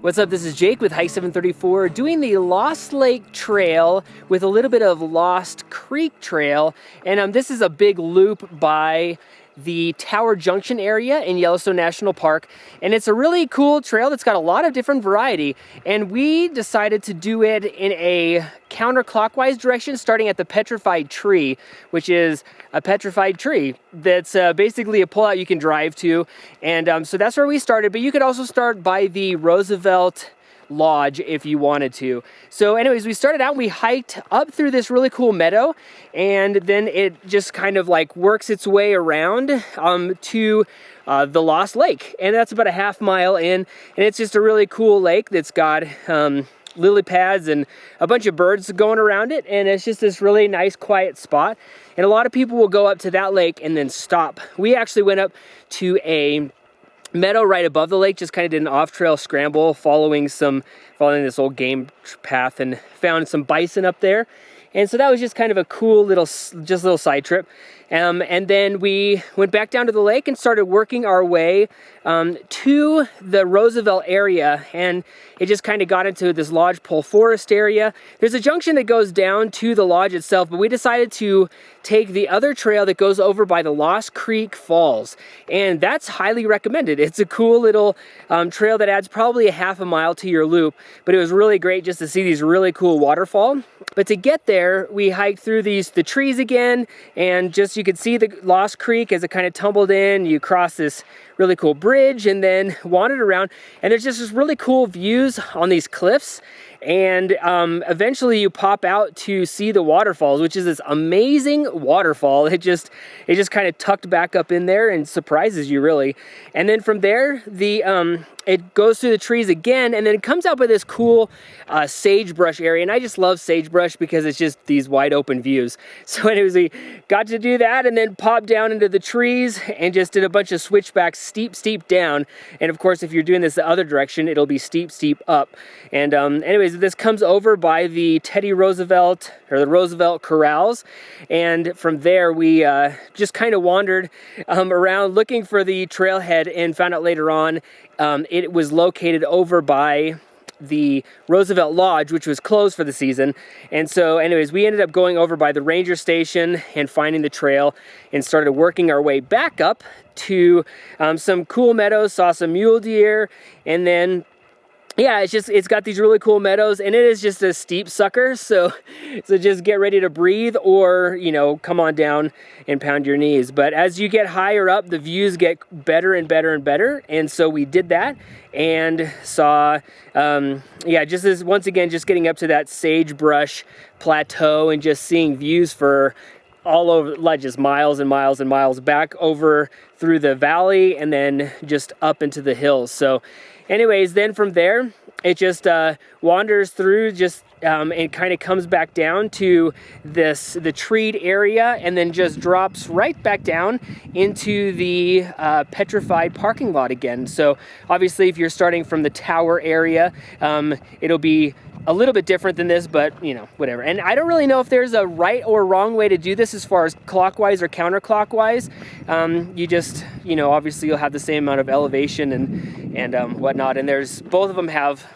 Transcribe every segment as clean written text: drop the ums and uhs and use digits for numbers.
What's up? This is Jake with Hike 734 doing the Lost Lake Trail with a little bit of Lost Creek Trail. And this is a big loop by the Tower Junction area in Yellowstone National Park. And it's a really cool trail that's got a lot of different variety. And we decided to do it in a counterclockwise direction, starting at the petrified tree, which is a petrified tree that's basically a pullout you can drive to. And so that's where we started, but you could also start by the Roosevelt Lodge if you wanted to. So anyways, we started out, we hiked up through this really cool meadow, and then it just kind of like works its way around to the Lost Lake. And that's about a half mile in, and it's just a really cool lake that's got lily pads and a bunch of birds going around it, and it's just this really nice quiet spot. And a lot of people will go up to that lake and then stop. We actually went up to a meadow right above the lake, just kind of did an off-trail scramble following this old game path, and found some bison up there. And so that was just kind of a cool little side trip. And then we went back down to the lake and started working our way to the Roosevelt area, and it just kind of got into this lodgepole forest area. There's a junction that goes down to the lodge itself, but we decided to take the other trail that goes over by the Lost Creek Falls, and that's highly recommended. It's a cool little trail that adds probably a half a mile to your loop, but it was really great just to see these really cool waterfall. But to get there, we hiked through the trees again, and just you could see the Lost Creek as it kind of tumbled in. You cross this really cool bridge and then wandered around, and there's just this really cool views on these cliffs. And eventually you pop out to see the waterfalls, which is this amazing waterfall. It just kind of tucked back up in there and surprises you really. And then from there, it goes through the trees again, and then it comes out by this cool sagebrush area. And I just love sagebrush because it's just these wide open views. So anyways, we got to do that and then popped down into the trees and just did a bunch of switchbacks, steep down. And of course, if you're doing this the other direction, it'll be steep up. And anyways, this comes over by the Teddy Roosevelt, or the Roosevelt Corrals. And from there, we just kind of wandered around looking for the trailhead, and found out later on it was located over by the Roosevelt Lodge, which was closed for the season. And so anyways, we ended up going over by the ranger station and finding the trail, and started working our way back up to some cool meadows, saw some mule deer, and then yeah, it's got these really cool meadows, and it is just a steep sucker, so just get ready to breathe, or come on down and pound your knees. But as you get higher up, the views get better and better and better, and so we did that and saw once again just getting up to that sagebrush plateau and just seeing views for all over, like just miles and miles and miles back over through the valley and then just up into the hills. So anyways, then from there, it just wanders through and kind of comes back down to the treed area, and then just drops right back down into the petrified parking lot again. So obviously, if you're starting from the tower area, it'll be a little bit different than this, but whatever. And I don't really know if there's a right or wrong way to do this as far as clockwise or counterclockwise. You just, obviously you'll have the same amount of elevation and whatnot, and both of them have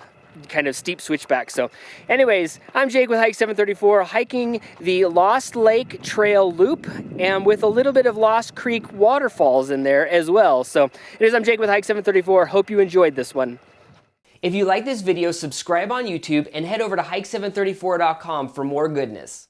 kind of steep switchbacks. So anyways, I'm Jake with Hike 734, hiking the Lost Lake Trail Loop, and with a little bit of Lost Creek waterfalls in there as well. So anyways, I'm Jake with Hike 734. Hope you enjoyed this one. If you like this video, subscribe on YouTube and head over to hike734.com for more goodness.